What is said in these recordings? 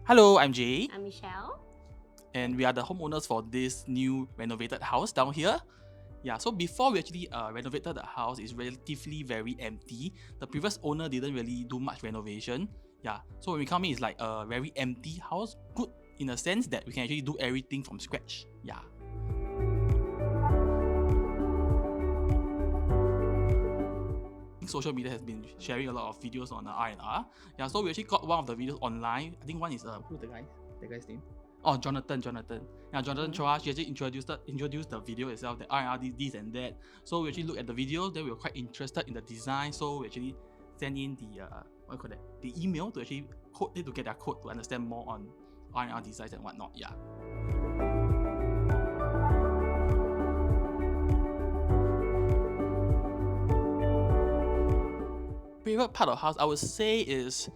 Hello, I'm Jay, I'm Michelle. and we are the homeowners for this new renovated house down here. Yeah, so before we actually renovated the house, it's relatively very empty. The previous owner didn't really do much renovation. Yeah, so when we come in, it's like a very empty house. Good in a sense that we can actually do everything from scratch. Yeah. Social media has been sharing a lot of videos on R&R. Yeah, so we actually got one of the videos online. I think one is who's the guy? The guy's name? Oh, Jonathan. Yeah, Jonathan Chua. She actually introduced the video itself, the R&R this and that. So we actually looked at the video. Then we were quite interested in the design. So we actually sent in the what call that? The email to actually to get their code to understand more on R&R designs and whatnot. Yeah. Favorite part of house, I would say, is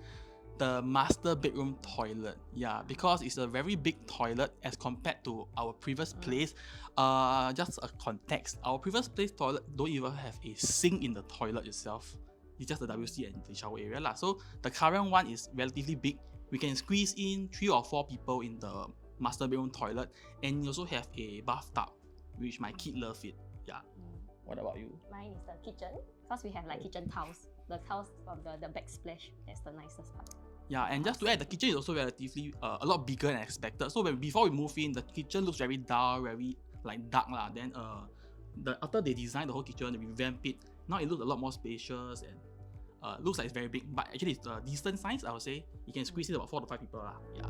the master bedroom toilet. Yeah, because it's a very big toilet as compared to our previous place. Just a context, our previous place toilet don't even have a sink in the toilet itself. It's just the WC and the shower area lah. So the current one is relatively big. We can squeeze in 3 or 4 people in the master bedroom toilet, and you also have a bathtub, which my kid love it. Yeah. What about you? Mine is the kitchen because we have like kitchen tiles. The tiles from the backsplash, that's the nicest part. Yeah, and just to add, the kitchen is also relatively a lot bigger than expected. So before we move in, the kitchen looks very dull, very like dark lah. Then after they designed the whole kitchen, they revamped it. Now it looks a lot more spacious and looks like it's very big. But actually, it's a decent size. I would say you can squeeze in about 4 to 5 people lah. Yeah.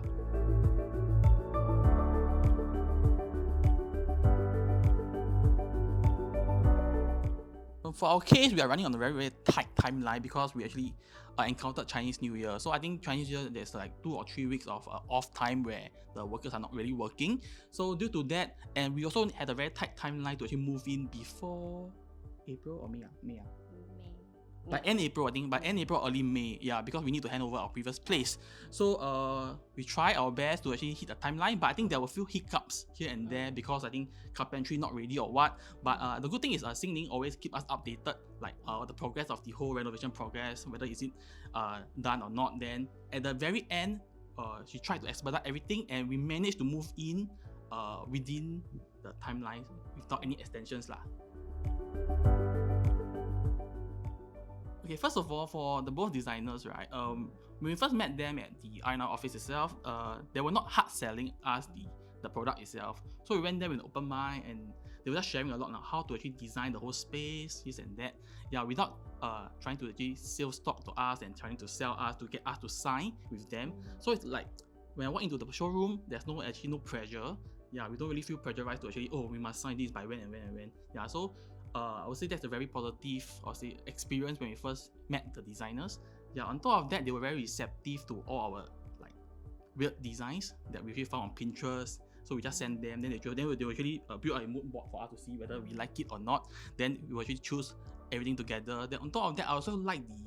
For our case, we are running on a very, very tight timeline because we actually encountered Chinese New Year. So I think Chinese New Year, there's like 2 or 3 weeks of off time where the workers are not really working. So due to that, and we also had a very tight timeline to actually move in before April or May. May. By end April, I think. By end April, early May. Yeah, because we need to hand over our previous place. So we try our best to actually hit the timeline, but I think there were a few hiccups here and there because I think carpentry not ready or what. But the good thing is Xingning always keep us updated, like the progress of the whole renovation progress, whether is it done or not. Then at the very end, she tried to expedite everything, and we managed to move in within the timeline without any extensions lah. Okay, first of all, for the both designers, right? When we first met them at the R&R office itself, they were not hard selling us the product itself. So we went there with an open mind, and they were just sharing a lot on how to actually design the whole space, this and that. Yeah, without trying to actually sell stock to us and trying to sell us to get us to sign with them. So it's like when I walk into the showroom, there's actually no pressure. Yeah, we don't really feel pressurized to actually, we must sign this by when and when and when. Yeah, so I would say that's a very positive, experience when we first met the designers. Yeah, on top of that, they were very receptive to all our like weird designs that we actually found on Pinterest. So we just send them, then they will actually build a mood board for us to see whether we like it or not. Then we will actually choose everything together. Then on top of that, I also like the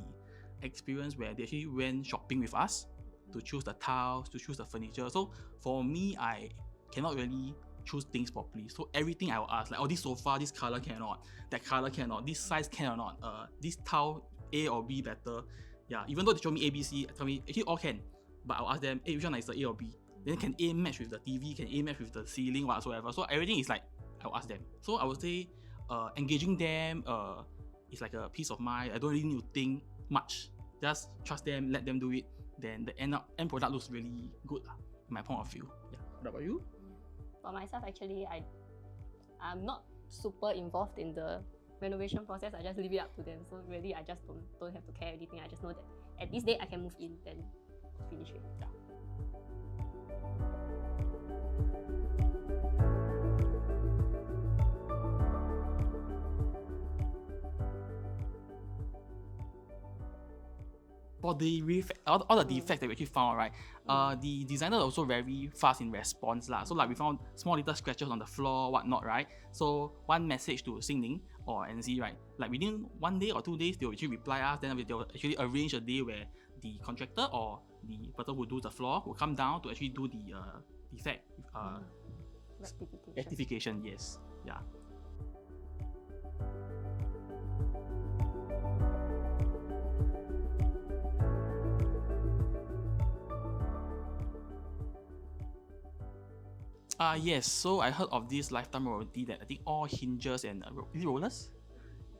experience where they actually went shopping with us to choose the tiles, to choose the furniture. So for me, I cannot really choose things properly. So everything I will ask, like, this sofa, this color cannot, that color cannot, this size cannot, this tile A or B better. Yeah, even though they show me A, B, C, tell me actually all can, but I'll ask them, which one is the A or B? Then can A match with the TV, can A match with the ceiling, whatsoever. So everything is like, I'll ask them. So I would say engaging them is like a peace of mind. I don't really need to think much. Just trust them, let them do it. Then the end product looks really good, in my point of view. Yeah. What about you? For myself, actually, I'm not super involved in the renovation process. I just leave it up to them. So really, I just don't have to care anything. I just know that at this date I can move in, then finish it. Yeah. For the all the defects that we actually found, right? The designer is also very fast in response lah. So like we found small little scratches on the floor, whatnot, right? So one message to Xingning or NZ, right? Like within 1 day or 2 days, they will actually reply us. Then they will actually arrange a day where the contractor or the person who does the floor will come down to actually do the defect rectification. Yes, yeah. Yes. So I heard of this lifetime warranty that I think all hinges and is it rollers,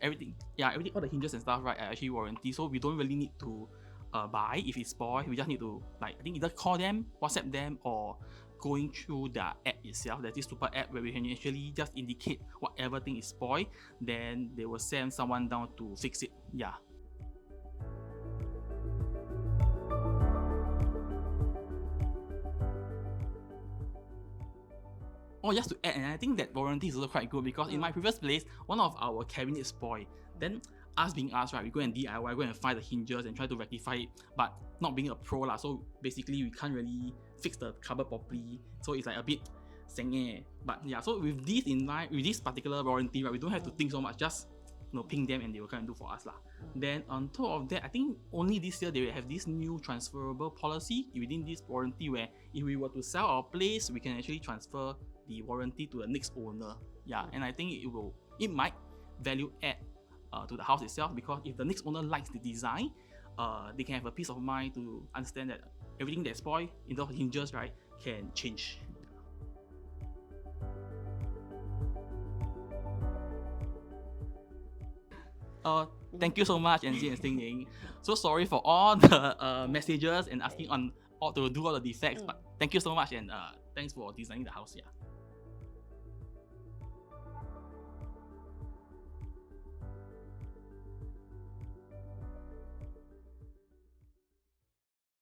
everything, yeah, everything, all the hinges and stuff, right, are actually warranty. So we don't really need to buy if it's spoiled. We just need to, like, I think either call them, WhatsApp them, or going through their app itself. There's this super app where we can actually just indicate whatever thing is spoiled, then they will send someone down to fix it. Yeah. Oh, just to add, and I think that warranty is also quite good because in my previous place, one of our cabinets spoiled. Then us being us, right, we go and DIY, go and find the hinges and try to rectify it, but not being a pro lah. So basically, we can't really fix the cupboard properly. So it's like a bit senge. But yeah, so with this in mind, with this particular warranty, right, we don't have to think so much. Just ping them and they will come and do for us lah. Then on top of that, I think only this year they will have this new transferable policy within this warranty where if we were to sell our place, we can actually transfer the warranty to the next owner. Yeah, and I think it might value add to the house itself, because if the next owner likes the design, they can have a peace of mind to understand that everything that's spoiled in terms of hinges, right, can change. Thank you so much, Angie and Sting Ning. So sorry for all the messages and asking on to do all the defects, but thank you so much, and thanks for designing the house. Yeah.